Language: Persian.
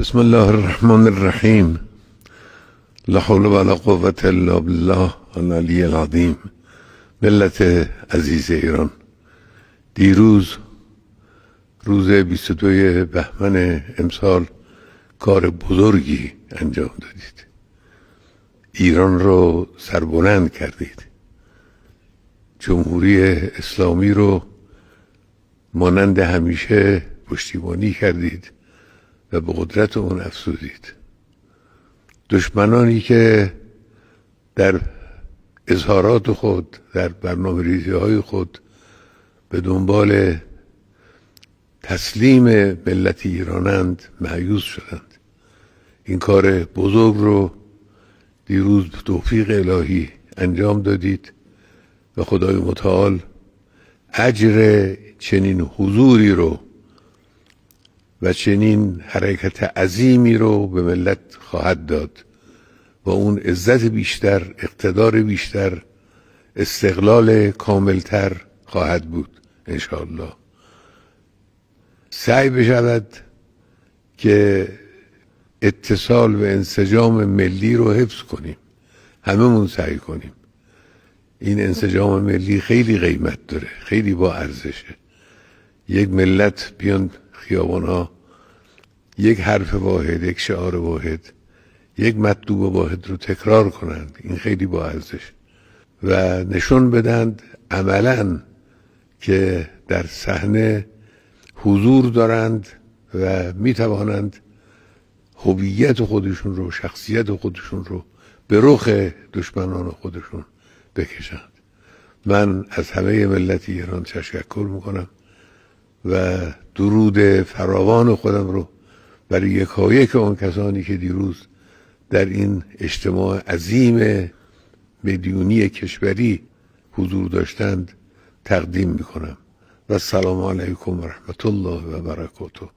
بسم الله الرحمن الرحیم. لا حول ولا قوة الا بالله العلی العظیم. ملت عزیز ایران، دیروز روز 22 بهمن امسال کار بزرگی انجام دادید. ایران رو سربلند کردید. جمهوری اسلامی رو مانند همیشه پشتیبانی کردید و به قدرت اون افزودید. دشمنانی که در اظهارات خود، در برنامه‌ریزی های خود به دنبال تسلیم ملت ایرانند مایوس شدند. این کار بزرگ رو دیروز به توفیق الهی انجام دادید و خدای متعال اجر چنین حضوری رو و چنین حرکت عظیمی رو به ملت خواهد داد و اون عزت بیشتر، اقتدار بیشتر، استقلال کاملتر خواهد بود انشاءالله. سعی بشود که اتصال و انسجام ملی رو حفظ کنیم، هممون سعی کنیم. این انسجام ملی خیلی قیمت داره، خیلی با ارزشه. یک ملت بیان خیابان‌ها یک حرف واحد، یک شعار واحد، یک مطلوب واحد رو تکرار کنند، این خیلی با ارزش و نشون بدند عملاً که در صحنه حضور دارند و میتوانند هویت خودشون رو، شخصیت خودشون رو به رخ دشمنان خودشون بکشند. من از همه ملت ایران تشکر میکنم و درود فراوان خودم رو برای یکایک آن کسانی که دیروز در این اجتماع عظیم میلیونی کشوری حضور داشتند تقدیم میکنم و السلام علیکم و رحمت الله و برکاته.